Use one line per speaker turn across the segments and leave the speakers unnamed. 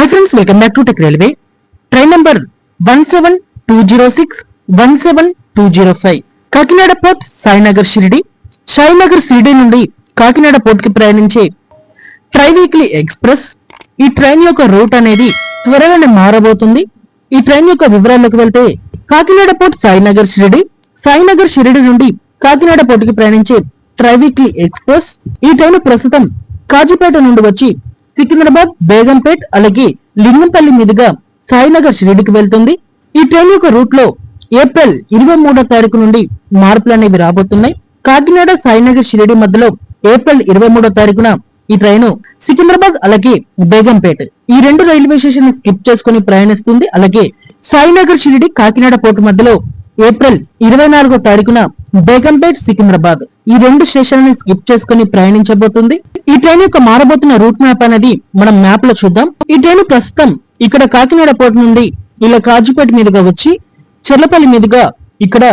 Hi friends, welcome back to Tech Railway. Train number 17206, 17205 Kakinada port Sainagar Shirdi నుండి Kakinada port కి ప్రయాణించే try weekly express. ఈ train యొక్క రూట్ అనేది త్వరలోనే మారబోతుంది. ఈ ట్రైన్ యొక్క వివరాల్లోకి వెళ్తే కాకినాడ పోర్ట్ సాయినగర్ షిరిడి నుండి కాకినాడ పోర్ట్ కి ప్రయాణించే ట్రై వీక్లీ ఎక్స్ప్రెస్. ఈ ట్రైన్ ప్రస్తుతం కాజీపేట నుండి వచ్చి సికింద్రాబాద్, బేగంపేట్ అలాగే లింగంపల్లి మీదుగా సాయినగర్ షిరిడికి వెళ్తుంది. ఈ ట్రైన్ యొక్క రూట్ లో ఏప్రిల్ 23వ తారీఖు నుండి మార్పులు అనేవి రాబోతున్నాయి. కాకినాడ సాయినగర్ షిరిడి మధ్యలో ఏప్రిల్ 23వ తారీఖున ఈ ట్రైన్ సికింద్రాబాద్ అలాగే బేగంపేట్ ఈ రెండు రైల్వే స్టేషన్ స్కిప్ చేసుకుని ప్రయాణిస్తుంది. అలాగే సాయినగర్ షిరిడి కాకినాడ పోర్టు మధ్యలో ఏప్రిల్ 24వ తారీఖున బేగంపేట్, సికింద్రాబాద్ ఈ రెండు స్టేషన్ స్కిప్ చేసుకుని ప్రయాణించబోతుంది. ఈ ట్రైన్ యొక్క మారబోతున్న రూట్ మ్యాప్ అనేది మనం మ్యాప్ లో చూద్దాం. ఈ ట్రైన్ ప్రస్తుతం ఇక్కడ కాకినాడ పోర్ట్ నుండి ఇలా కాజీపేట మీదుగా వచ్చి చెర్లపల్లి మీదుగా ఇక్కడ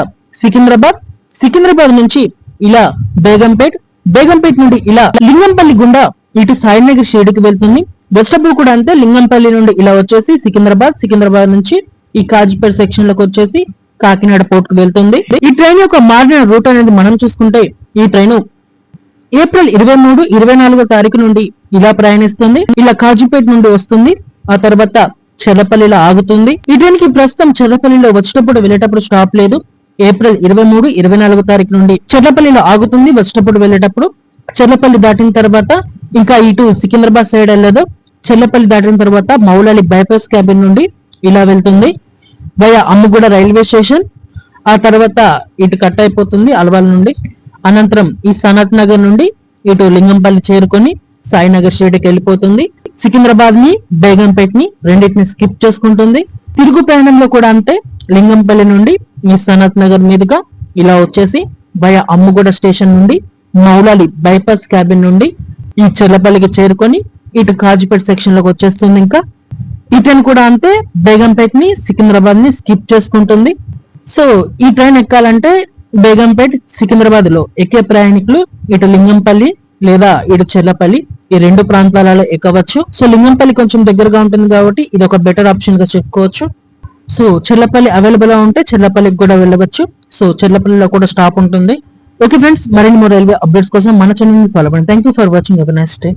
సికింద్రాబాద్ నుంచి ఇలా బేగంపేట్ నుండి ఇలా లింగంపల్లి గుండా ఇటు సాయినగర్ షిరిడికి వెళ్తుంది. వెస్టబుల్ కూడా అంతే, లింగంపల్లి నుండి ఇలా వచ్చేసి సికింద్రాబాద్ నుంచి ఈ కాజీపేట సెక్షన్ లోకి వచ్చేసి కాకినాడ పోర్ట్ కు వెళ్తుంది. ఈ ట్రైన్ యొక్క మారిన రూట్ అనేది మనం చూసుకుంటే ఈ ట్రైన్ ఏప్రిల్ 23, 24వ తారీఖు నుండి ఇలా ప్రయాణిస్తుంది. ఇలా కాజీపేట నుండి వస్తుంది, ఆ తర్వాత చెర్లపల్లిలో ఆగుతుంది. ఈ ట్రైన్ కి ప్రస్తుతం చెర్లపల్లిలో వచ్చేటప్పుడు వెళ్ళేటప్పుడు స్టాప్ లేదు. ఏప్రిల్ 23, 24వ తారీఖు నుండి చెర్లపల్లిలో ఆగుతుంది. వచ్చేటప్పుడు వెళ్ళేటప్పుడు చెర్లపల్లి దాటిన తర్వాత ఇంకా ఇటు సికింద్రాబాద్ సైడ్ వెళ్ళదు. చెర్లపల్లి దాటిన తర్వాత మౌలాలి బైపాస్ క్యాబిన్ నుండి ఇలా వెళ్తుంది వయా అమ్ముగూడ రైల్వే స్టేషన్. ఆ తర్వాత ఇటు కట్ అయిపోతుంది అలవాల నుండి. అనంతరం ఈ సనత్ నగర్ నుండి ఇటు లింగంపల్లి చేరుకొని సాయినగర్ షిరిడికి వెళ్ళిపోతుంది. సికింద్రాబాద్ ని, బేగంపేట్ ని రెండింటిని స్కిప్ చేసుకుంటుంది. తిరుగు ప్రయాణంలో కూడా అంతే, లింగంపల్లి నుండి ఈ సనత్ నగర్ మీదుగా ఇలా వచ్చేసి వయా అమ్ముగూడ స్టేషన్ నుండి మౌలాలి బైపాస్ క్యాబిన్ నుండి ఈ చెర్లపల్లికి చేరుకొని ఇటు కాజీపేట సెక్షన్ లోకి వచ్చేస్తుంది. ఇంకా ఈ ట్రైన్ కూడా అంతే, బేగంపేట్ ని, సికింద్రాబాద్ ని స్కిప్ చేసుకుంటుంది. సో ఈ ట్రైన్ ఎక్కాలంటే బేగంపేట్, సికింద్రాబాద్ లో ఎక్కే ప్రయాణికులు ఇటు లింగంపల్లి లేదా ఇటు చెర్లపల్లి ఈ రెండు ప్రాంతాలలో ఎక్కవచ్చు. సో లింగంపల్లి కొంచెం దగ్గరగా ఉంటుంది కాబట్టి ఇది ఒక బెటర్ ఆప్షన్ గా చెప్పుకోవచ్చు. సో చెర్లపల్లి అవైలబుల్ గా ఉంటే చెర్లపల్లికి కూడా వెళ్ళవచ్చు. సో చెర్లపల్లిలో కూడా స్టాప్ ఉంటుంది. ఓకే ఫ్రెండ్స్, మరిన్ని రైల్వే అప్డేట్స్ కోసం మన ఛానల్ ని ఫాలో అవ్వండి. Thank you for watching. Have a nice day.